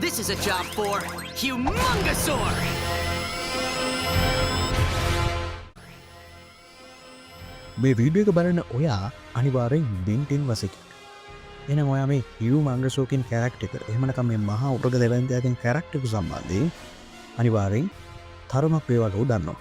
This is a job for Humongosaur! මේ video එක බලන ඔයා අනිවාරෙන් බින්ටින් වසික එන ඔයා මේ හිව් මංගසෝකින් කැරක්ට එක එහමනකම් මේ මහා උපග දෙවන්දයකින් කැරක්ටක සම්බන්ධය අනිවාරෙන් තරමක් වේවලෝ දන්නවා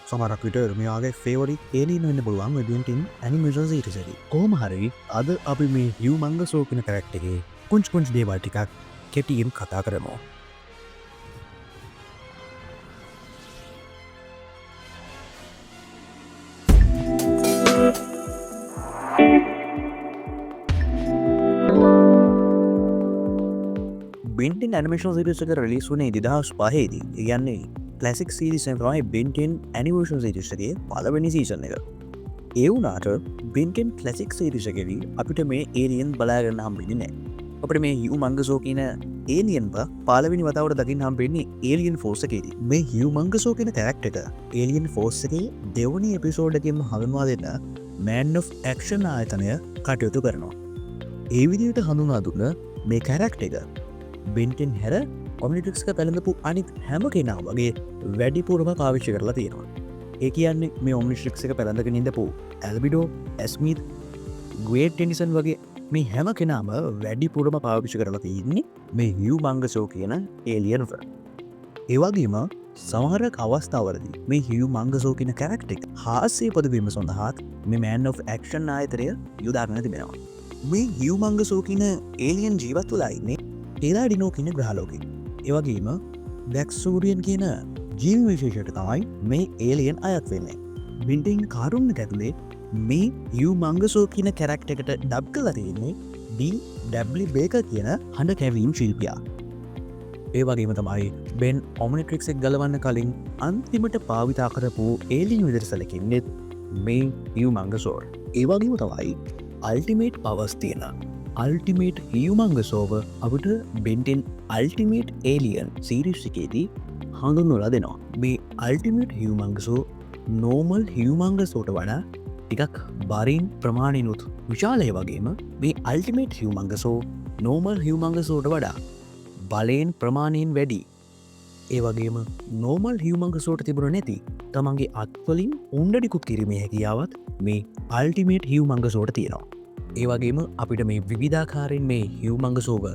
සමරක් විට මෙයාගේ ෆේවරි ඒලීන වෙන්න පුළුවන් බින්ටින් ඇනිමේෂන් සිටසරි කෝම හරි අද අපි මේ හිව් මංගසෝකින කැරක්ට එකේ කුංච් දේවල් ටිකක් කෙටියෙන් කතා කරමු බෙන්ටෙන් ඇනිමේෂන් සිරිස් එක රිලීස් වුණේ 2005 දී. ඒ කියන්නේ ක්ලාසික් සීරීස් එක තමයි බෙන්ටෙන් ඇනිමේෂන් සිරිස් එකේ පළවෙනි සීසන් එක. ඒ වුණාට බෙන්ටෙන් ක්ලාසික් සීරීස් එකේදී අපිට මේ ඒලියන් බලාගෙන හම්බෙන්නේ නැහැ. අපිට මේ හියුමංගසෝ කියන ඒලියන්ව පළවෙනි වතාවට දකින්න හම්බෙන්නේ ඒලියන් ෆෝස් එකේදී. මේ හියුමංගසෝ කියන කැරක්ටර් එක ඒලියන් ෆෝස් එකේ දෙවැනි එපිසෝඩ් එකෙන්ම හඳුන්වා දෙන්න මෑන් ඔෆ් ඇක්ෂන් ආයතනය කටයුතු කරනවා. ඒ විදිහට හඳුන්වා දුන්න මේ කැරක්ටර් එක බෙන්ටෙන් හැර ඔමිනිට්‍රික්ස්ක පැළඳපු අනිත් හැම කෙනා වගේ වැඩිපුරම පාවිච්චි කරලා තියෙනවා. ඒ කියන්නේ මේ ඔමිනිට්‍රික්ස් එක පැළඳගෙන ඉඳපු ඇල්බිඩෝ, ඇස්මිත්, ග්‍රේට් ටෙනිසන් වගේ මේ හැම කෙනාම වැඩිපුරම පාවිච්චි කරලා තියෙන්නේ මේ හියුමංගසෝ කියන ඒලියන්ව. ඒ වගේම සමහර අවස්ථාවලදී මේ හියුමංගසෝ කියන කැරක්ටර් එක හාස්‍ය පදවීම සඳහා මේ මෑන් ඔෆ් ඇක්ෂන් ආයතනය යොදාගෙන තිබෙනවා. මේ හියුමංගසෝ කියන ඒලියන් ජීවත් වෙලා ඉන්නේ ටෙරාඩිනෝ කියන ග්‍රහලෝකෙ. ඒවගේම බැක්සූරියන් කියන ජීව විශේෂයට තමයි මේ ඒලියන් අයත් වෙන්නේ. බින්ටින් කාරුන්න ඇතුලේ මේ හියුමංගසෝ කියන කැරක්ටර් එකට ඩබ් කරලා තියෙන්නේ ඩී.ඩබ්ලිව් බේකර් කියන හඬ කැවීම් ශිල්පියා. ඒ වගේම තමයි බෙන් ඔමිනිට්‍රික්ස් එක ගලවන්න කලින් අන්තිමට භාවිතා කරපු ඒලියන් විදිහට සැලකෙන්නේ මේ හියුමංගසෝර්. ඒ වගේම තමයි අල්ටිමේට් පවර්ස් තියෙන අල්ටිමේට් හියුමංගසෝව අපට බෙන්ටෙන් අල්ටිමේට් ඒලියන් සීරිස් එකේදී හඳුන්වලා දෙනවා. මේ අල්ටිමේට් හියුමංගසෝ නෝමල් හියුමංගසෝට වඩා ටිකක් බරින් ප්‍රමාණයනුත් විශාලය වගේම මේ අල්ටිමේට් හියුමංගසෝ නෝමල් හියුමංගසෝට වඩා බලයෙන් ප්‍රමාණයෙන් වැඩි. ඒ වගේම නෝමල් හියුමංගසෝට තිබුණ නැති තමන්ගේ අත්වලින් උන්ඩඩිකුත් කිරීමේ හැකියාවත් මේ අල්ටිමේට් හියුමංගසෝට තියෙනවා. ඒ වගේම අපිට මේ විධාකාරෙන් මේ හියුමංගසෝව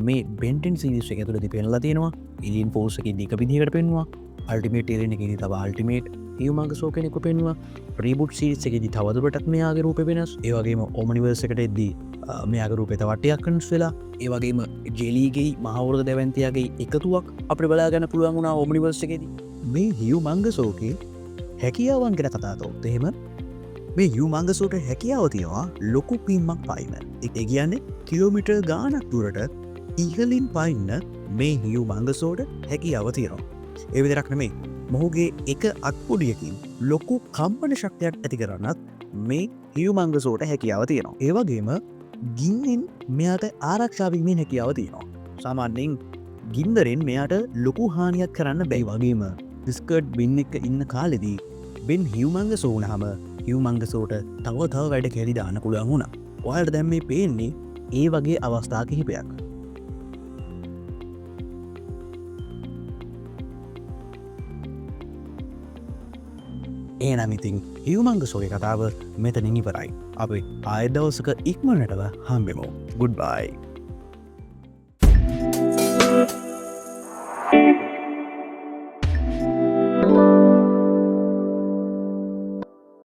මේ බෙන්ටෙන් සිරිස් එක ඇතුළත පෙන්ලා තියෙනවා. එලියන් ෆෝස් එකේ දීක විදිහකට පෙන්වුවා. අල්ටිමේට් ඒලියන් එකේදී තව අල්ටිමේට් හියුමංගසෝ කෙනෙක්ව පෙන්වුවා. රීබූට් සීරීස් එකේදී තවදුරටත් මෙයාගේ රූපේ වෙනස්. ඒ වගේම ඔමනිවර්ස් එකට එද්දී මෙයාගේ රූපේ තව ටිකක් වෙනස් වෙලා. ඒ වගේම ජෙලීගේ මහවුරුද දැවැන්තියාගේ එකතුවක් අපිට බලා ගන්න පුළුවන් වුණා ඔමනිවර්ස් එකේදී. මේ හියුමංගසෝගේ හැකියාවන් ගැන කතා කරොත් එහෙම මේ හියුමංගසෝට හැකියාව තියෙනවා ලොකු පිම්මක් පයින්න. ඒ කියන්නේ කිලෝමීටර් ගානක් දුරට ඉහලින් පයින්න මේ හියුමංගසෝට හැකියාව තියෙනවා. ඒ විදිහක් නෙමෙයි මොහුගේ එක අත්පොඩියකින් ලොකු කම්පන ශක්තියක් ඇති කරන්නත් මේ හියුමංගසෝට හැකියාව තියෙනවා. ඒ වගේම ගින්නෙන් මෙයාට ආරක්ෂා වීමේ හැකියාව තියෙනවා. සාමාන්‍යයෙන් ගින්දරෙන් මෙයාට ලොකු හානියක් කරන්න බැයි. වගේම ඩිස්කර්ඩ් බින් එක ඉන්න කාලෙදී බෙන් හියුමංගසෝ වුණාම හියුමංගසෝට තව වැඩ කැරි දාන්න පුළුවන් වුණා. ඔයාලට දැන් මේ පේන්නේ ඒ වගේ අවස්ථා කිහිපයක්. ඒනම් ඉතින් හියුමංගසෝගේ කතාව මෙතනින් ඉවරයි. අපි ආයෙත් දවසක ඉක්මනටම හම්බෙමු. ගුඩ්බයි.